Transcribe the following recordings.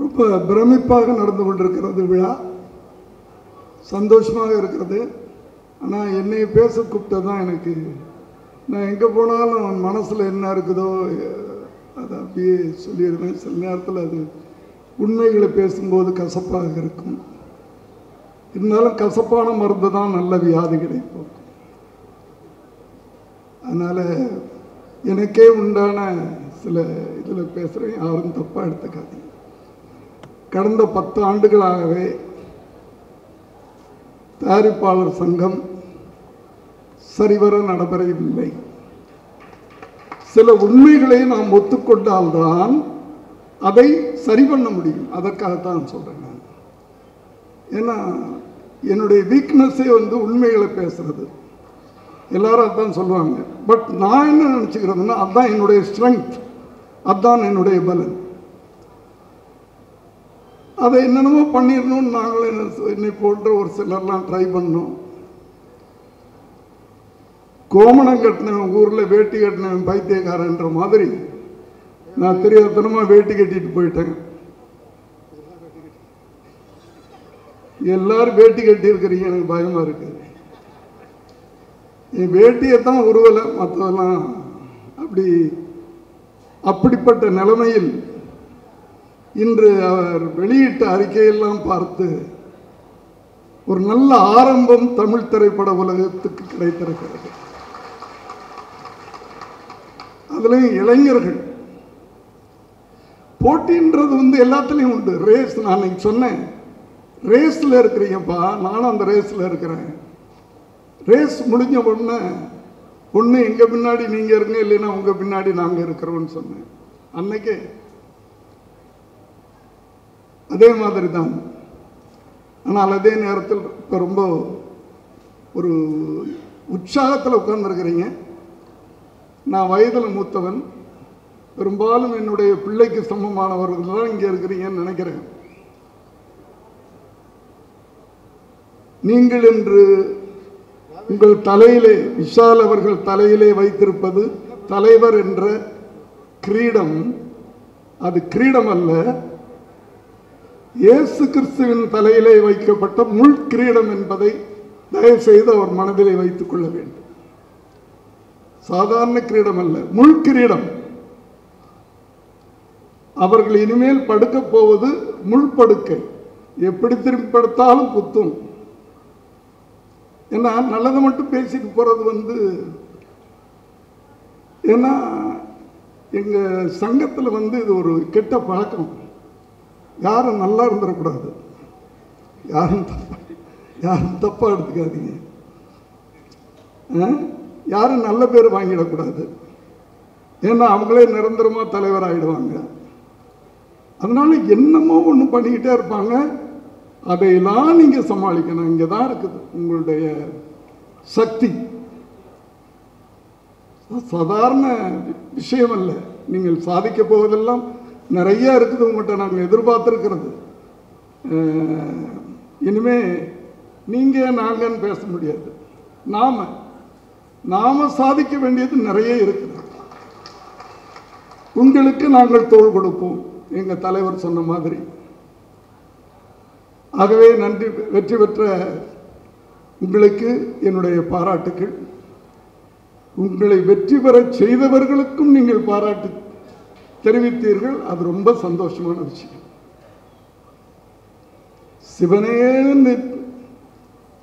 ரொம்ப பிரமிப்பாக நடந்து கொண்டிருக்கிறது விழா. சந்தோஷமாக இருக்கிறது. ஆனால் என்னை பேச கூப்பிட்டது தான் எனக்கு, நான் எங்கே போனாலும் மனசில் என்ன இருக்குதோ அதை அப்படியே சொல்லிடுவேன். சில நேரத்தில் அது உண்மைகளை பேசும்போது கசப்பாக இருக்கும். இருந்தாலும் கசப்பான மருந்து தான் நல்ல வியாதிகளை போக்கும். அதனால் எனக்கே உண்டான சில இதில் பேசுகிறேன், யாரும் தப்பாக எடுத்துக்காதீங்க. கடந்த 10 ஆண்டுகளாகவே தயாரிப்பாளர் சங்கம் சரிவர நடைபெறவில்லை. சில உண்மைகளை நாம் ஒத்துக்கொண்டால்தான் அதை சரி பண்ண முடியும். அதற்காகத்தான் சொல்கிறேன் நான். ஏன்னா என்னுடைய வீக்னஸே உண்மைகளை பேசுறது. எல்லாரும் அதான் சொல்லுவாங்க. பட் நான் என்ன நினச்சிக்கிறதுன்னா, அதுதான் என்னுடைய ஸ்ட்ரென்த், அதுதான் என்னுடைய பலன். அதை என்னென்னமோ பண்ணிடணும்னு நாங்களும் என்னை போன்ற ஒரு சிலர்லாம் ட்ரை பண்ணோம். கோமணம் கட்டினவன் ஊரில் வேட்டி கட்டினவன் பைத்தியக்காரன்ற மாதிரி நான் தெரியாதனமாக வேட்டி கட்டிட்டு போயிட்டேன். எல்லாரும் வேட்டி கட்டி இருக்கிறீங்க, எனக்கு பயமாக இருக்குது. என் வேட்டியை தான் உருவலை, மற்றதெல்லாம் அப்படிப்பட்ட நிலைமையில் இன்று அவர் வெளியிட்ட அறிக்கையெல்லாம் பார்த்து ஒரு நல்ல ஆரம்பம் தமிழ் திரைப்பட உலகத்துக்கு கிடைத்திருக்கிறது. அதுலேயும் இளைஞர்கள் போட்டின்றது எல்லாத்துலேயும் உண்டு. ரேஸ், நான் இன்னைக்கு சொன்னேன், ரேஸில் இருக்கிறீங்கப்பா, நானும் அந்த ரேஸில் இருக்கிறேன். ரேஸ் முடிஞ்ச உடனே ஒன்று எங்கள் பின்னாடி நீங்கள் இருங்க, இல்லைன்னா உங்கள் பின்னாடி நாங்கள் இருக்கிறோன்னு சொன்னேன் அன்னைக்கே. அதே மாதிரி தான். ஆனால் அதே நேரத்தில் இப்போ ரொம்ப ஒரு உற்சாகத்தில் உட்கார்ந்துருக்கிறீங்க. நான் வயதில் மூத்தவன், பெரும்பாலும் என்னுடைய பிள்ளைக்கு சமமானவர்கள் தான் இங்கே இருக்கிறீங்கன்னு நினைக்கிறேன். நீங்கள் என்று உங்கள் தலையிலே, விஷால் அவர்கள் தலையிலே வைத்திருப்பது தலைவர் என்ற கிரீடம், அது கிரீடம் அல்ல, இயேசு கிறிஸ்துவின் தலையிலே வைக்கப்பட்ட முள் கிரீடம் என்பதை தயவு செய்து அவர் மனதிலே வைத்துக் கொள்ள வேண்டும். சாதாரண கிரீடம் அல்ல, முள் கிரீடம். அவர்கள் இனிமேல் படுக்க போவது முள் படுக்கை. எப்படி திரும்பி படுத்தாலும் குத்தும். ஏன்னா நல்லதை மட்டும் பேசிட்டு போறது ஏன்னா எங்க சங்கத்தில் இது ஒரு கெட்ட பழக்கம். யாரும் நல்லா இருந்துடக்கூடாது, யாரும் தப்பா எடுத்துக்காதீங்க, யாரும் நல்ல பேர் வாங்கிடக்கூடாது. ஏன்னா அவங்களே நிரந்தரமா தலைவர் ஆயிடுவாங்க. அதனால என்னமோ ஒன்று பண்ணிக்கிட்டே இருப்பாங்க. அதையெல்லாம் நீங்க சமாளிக்கணும். இங்கே தான் இருக்குது உங்களுடைய சக்தி. சாதாரண விஷயம் அல்ல. நீங்கள் சாதிக்க போவதெல்லாம் நிறைய இருக்குது உங்கள்கிட்ட. நாங்கள் எதிர்பார்த்துருக்கிறது. இனிமே நீங்க நாங்கன்னு பேச முடியாது. நாம சாதிக்க வேண்டியது நிறைய இருக்குது. உங்களுக்கு நாங்கள் தோள் கொடுப்போம், எங்க தலைவர் சொன்ன மாதிரி. ஆகவே நன்றி. வெற்றி பெற்ற உங்களுக்கு என்னுடைய பாராட்டுக்கள். உங்களை வெற்றி பெற செய்தவர்களுக்கும் நீங்கள் பாராட்டு தெரிவித்தீர்கள். அது ரொம்ப சந்தோஷமான விஷயம். சிவனே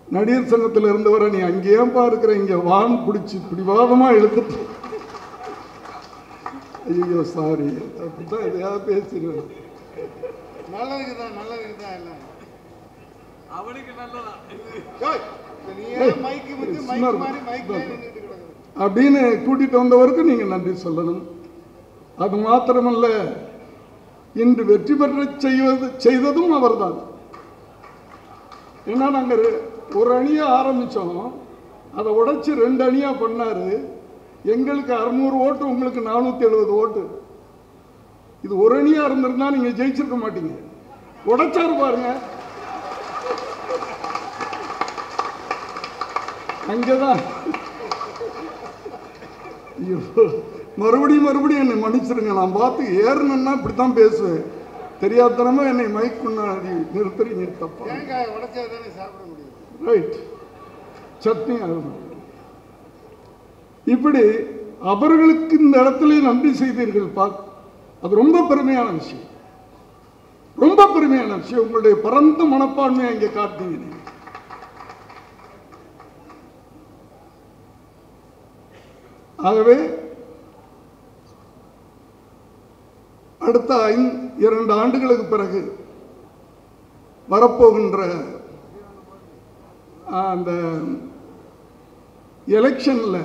நடிகர் சங்கத்தில் இருந்தவரை நீ அங்கேயே இருக்கிற, இங்க வான் பிடிச்சி பிடிவாதமா எழுத்துட்டு, ஐயோ சாரி, அப்படிதான் எதையாவது பேசிடுவேன். நல்லதுக்குதான் நல்லதுக்குதான் எல்லாம் அவனுக்கு நல்லதா அப்படின்னு கூட்டிட்டு வந்தவருக்கு நீங்க நன்றி சொல்லணும். அது மாத்திரமல்ல, இன்று வெற்றி பெற்ற செய்ததும் அவர்தான். ஏன்னா நாங்க ஒரு அணியா ஆரம்பிச்சோம், அதை உடைச்சு 2 அணியா பண்ணாரு. எங்களுக்கு 600 ஓட்டு, உங்களுக்கு 470 ஓட்டு. இது ஒரு அணியா இருந்திருந்தா நீங்க ஜெயிச்சிருக்க மாட்டீங்க. உடைச்சாரு பாருங்க. அங்கதான் மறுபடியும் என்னை மன்னிச்சிருங்க. நான் பார்த்து ஏறணும்னா இப்படித்தான் பேசுவேன். தெரியாதனமா என்னை மைக் முன்னாடி நிறுத்துறீங்க, தப்பா? தேங்காய் உடைச்சா தானே சாப்பிட முடியும். ரைட், சட்னி இப்படி அவர்களுக்கு இந்த இடத்துல நன்றி செய்தீர்கள். அது ரொம்ப பெருமையான விஷயம், ரொம்ப பெருமையான விஷயம். உங்களுடைய பரந்த மனப்பான்மையை இங்கே காட்டுங்க. ஆகவே அடுத்த 2 ஆண்டுகளுக்கு பிறகு வரப்போகின்ற அந்த எலெக்ஷன்ல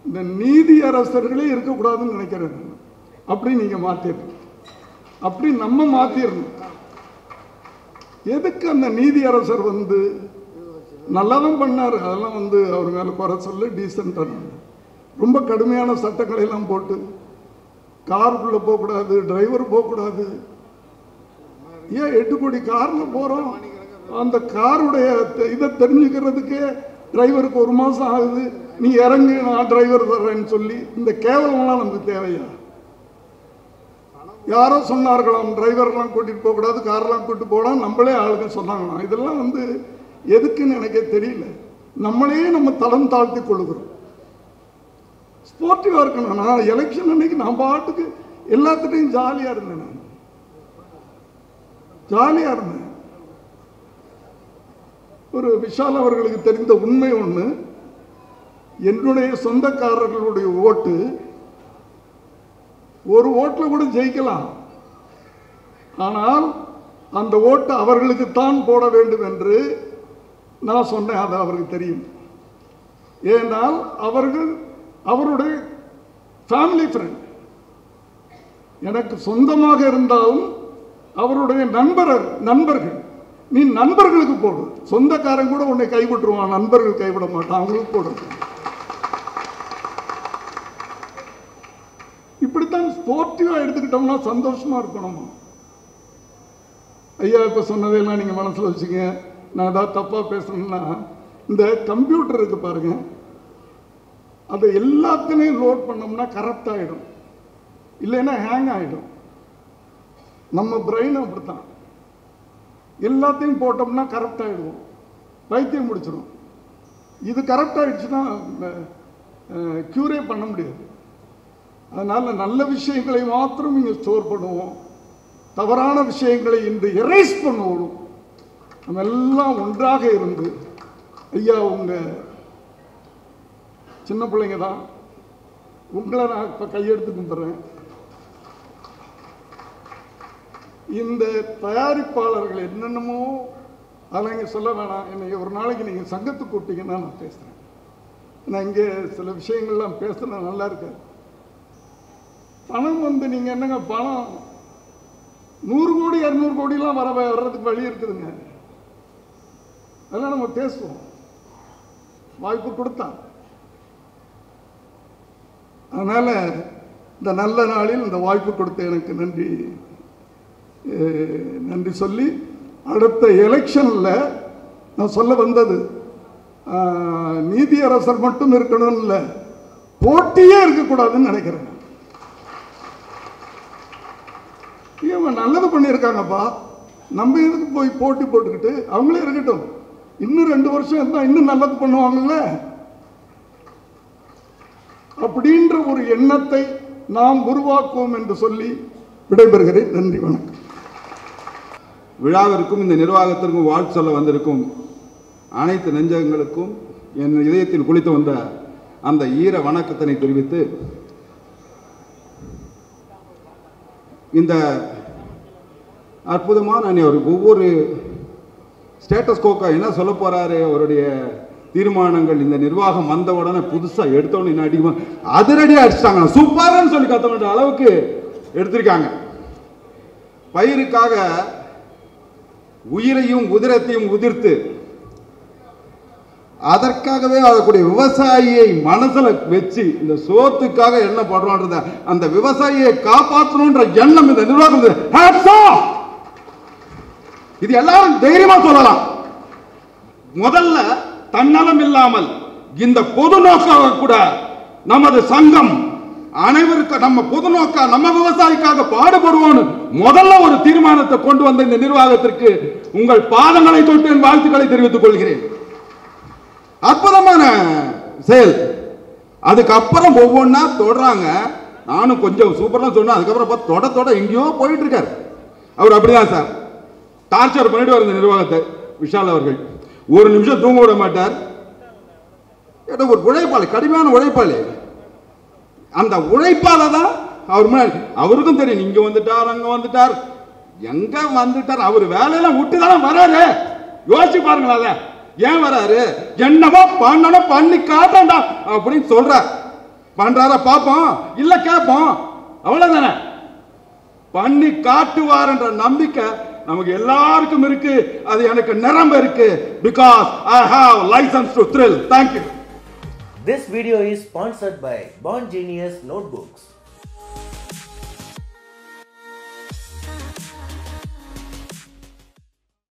இந்த நீதி அரசர்களே இருக்கக்கூடாதுன்னு நினைக்கிறேன். அப்படி நீங்க மாத்திரணும், அப்படி நம்ம மாத்திரணும். எதுக்கு அந்த நீதி அரசர் நல்லாதான் பண்ணாரு, அதெல்லாம் அவர் மேல குறை சொல்ல டீசென்டான ரொம்ப கடுமையான சட்டங்களை எல்லாம் போட்டு காருக்குள்ள போகக்கூடாது, டிரைவர் போகக்கூடாது. ஏன் 8 கோடி கார்ல போறோம், அந்த காருடைய இதை தெரிஞ்சுக்கிறதுக்கே டிரைவருக்கு 1 மாசம் ஆகுது. நீ இறங்கு, நான் டிரைவர் தர்றேன்னு சொல்லி இந்த கேவலம்லாம் நமக்கு தேவையா? யாரோ சொன்னார்களாம் டிரைவர்லாம் கூட்டிட்டு போகக்கூடாது, கார்லாம் கூட்டிட்டு போகலாம், நம்மளே ஆளுங்க சொன்னாங்களாம். இதெல்லாம் எதுக்குன்னு எனக்கே தெரியல. நம்மளே நம்ம தடம் தாழ்த்தி கொள்ளுகிறோம். ஸ்போர்ட்டிவா இருக்கணும். நான் எலெக்ஷன் அன்னைக்கு நான் பாட்டுக்கு எல்லாத்துட்டையும் ஜாலியா இருந்தேன். நான் ஜாலியா இருந்தேன். ஒரு விஷால் அவர்களுக்கு தெரிந்த உண்மை ஒண்ணு, என்னுடைய சொந்தக்காரர்களுடைய ஓட்டு ஒரு ஓட்டுல கூட ஜெயிக்கலாம், ஆனால் அந்த ஓட்டு அவர்களுக்கு தான் போட வேண்டும் என்று நான் சொன்னேன். அது அவருக்கு தெரியும். ஏனால் அவருடைய ஃபேமிலி ஃப்ரெண்ட், எனக்கு சொந்தமாக இருந்தாலும் அவருடைய நண்பர்கள். நீ நண்பர்களுக்கு போடு, சொந்தக்காரன் கூட உன்னை கைவிட்டுருவான், நண்பர்கள் கைவிட மாட்டான், அவங்களுக்கு போடு. இப்படித்தான் ஸ்போர்ட்டிவா எடுத்துக்கிட்டோம்னா சந்தோஷமா இருக்கணும். ஐயா இப்ப சொன்னதையெல்லாம் நீங்க மனசுல வச்சுங்க. நான் ஏதாவது தப்பா பேசணும்னா, இந்த கம்ப்யூட்டர் இருக்கு பாருங்க, அதை எல்லாத்தையும் லோட் பண்ணோம்னா கரெக்ட் ஆகிடும், இல்லைன்னா ஹேங் ஆகிடும். நம்ம பிரெயின் அப்படித்தான், எல்லாத்தையும் போட்டோம்னா கரெக்ட் ஆகிடுவோம், பைத்தியம் முடிச்சிடும். இது கரெக்ட் ஆகிடுச்சுன்னா க்யூரே பண்ண முடியாது. அதனால நல்ல விஷயங்களை மாத்திரம் இங்கே ஸ்டோர் பண்ணுவோம், தவறான விஷயங்களை இன்று எரேஸ் பண்ணுவோம். நம்ம எல்லாம் ஒன்றாக இருந்து, ஐயா உங்க சின்ன பிள்ளைங்க தான், உங்களை நான் இப்ப கையெடுத்து கும்பிடுறேன். இந்த தயாரிப்பாளர்கள் என்னென்னமோ அதெல்லாம் இங்கே சொல்ல வேணாம். என்னை ஒரு நாளைக்கு நீங்கள் சங்கத்துக்கு கூப்பிட்டீங்கன்னா நான் பேசுகிறேன். நான் இங்கே சில விஷயங்கள்லாம் பேசுனா நல்லா இருக்காது. பணம் நீங்கள் என்னங்க பணம் 100 கோடி 200 கோடிலாம் வர்றதுக்கு வழி இருக்குதுங்க. அதெல்லாம் நம்ம பேசுவோம், வாய்ப்பு கொடுத்தா. அதனால இந்த நல்ல நாளில் இந்த வாய்ப்பு கொடுத்த எனக்கு நன்றி சொல்லி, அடுத்த எலெக்ஷன்ல நான் சொல்ல வந்தது, நீதியரசர் மட்டும் இருக்கணும் இல்ல, போட்டியே இருக்கக்கூடாதுன்னு நினைக்கிறேன். இவங்க நல்லது பண்ணியிருக்காங்கப்பா, நம்ம எதுக்கு போய் போட்டி போட்டுக்கிட்டு, அவங்களே இருக்கட்டும், இன்னும் 2 வருஷம் இருந்தா இன்னும் நல்லது பண்ணுவாங்கல்ல. அப்படின்ற ஒரு எண்ணத்தை நாம் உருவாக்குவோம் என்று சொல்லி விடைபெறுகிறேன். நன்றி, வணக்கம். விழாவிற்கும் இந்த நிர்வாகத்திற்கும் வாழ்த்து சொல்ல வந்திருக்கும் அனைத்து நெஞ்சங்களுக்கும் என் இதயத்தில் குளித்து வந்த அந்த ஈர வணக்கத்தினை தெரிவித்து, இந்த அற்புதமான ஒவ்வொரு ஸ்டேட்டஸ் கோக்கா என்ன சொல்ல போறாரு, அவருடைய தீர்மானங்கள் இந்த நிர்வாகம் வந்த உடனே புதுசா எடுத்தோன்னு அடிக்குமா அதிரடியா அடிச்சிட்டாங்க, சூப்பர்னு சொல்லி கத்த அளவுக்கு எடுத்திருக்காங்க. பயிருக்காக உயிரையும் உதிரத்தையும் உதிர்த்து அதற்காகவே அதற்குடைய விவசாயியை மனசுல வச்சு இந்த சோத்துக்காக என்ன பண்றோன்றத அந்த விவசாயியை காப்பாற்றணும்ன்ற எண்ணம் இந்த நிர்வாகம். இது எல்லாரும் தைரியமா சொல்லலாம். முதல்ல தன்னலம் இல்லாமல் இந்த பொது நோக்காக கூட நமது சங்கம் அனைவருக்கும் நம்ம பொது நோக்கா நம்ம விவசாயிக்காக பாடுபடுவோம் முதல்ல ஒரு தீர்மானத்தை கொண்டு வந்த இந்த நிர்வாகத்திற்கு உங்கள் பாதங்களை தொட்டு என் வாழ்த்துக்களை தெரிவித்துக் கொள்கிறேன். அற்புதமான செயல். அதுக்கப்புறம் ஒவ்வொன்றா தொடறாங்க. நானும் கொஞ்சம் சூப்பராக சொன்னேன். அதுக்கப்புறம் தொட எங்கேயோ போயிட்டு இருக்காரு. அவர் அப்படிதான் சார் டார்ச்சர் பண்ணிட்டு வர இந்த நிர்வாகத்தை. விஷால் அவர்கள் ஒரு நிமிஷம் தூங்க விட மாட்டார். ஒரு உழைப்பாளி, கடுமையான உழைப்பாளி. அந்த உழைப்பால தான் அவர் முன்னாடி அவருக்கும் தெரியும் இங்க வந்துட்டார் அங்க வந்துட்டார் எங்க வந்துட்டார். அவர் வேலையெல்லாம் விட்டு தானே வராரு. யோசிச்சு பாருங்களா, ஏன் வராரு? என்னவோ பண்ணணும் பண்ணி காட்டண்டா அப்படின்னு சொல்றார். பண்றாரா பாப்போம், இல்ல கேட்போம், அவ்வளவுதானே. பண்ணி காட்டுவார் என்ற நம்பிக்கை நமக்கு எல்லாருக்கும் இருக்கு. அது எனக்கு நிரம்ப இருக்கு. Because I have license to thrill. Thank you. This video is sponsored by Bond Genius Notebooks.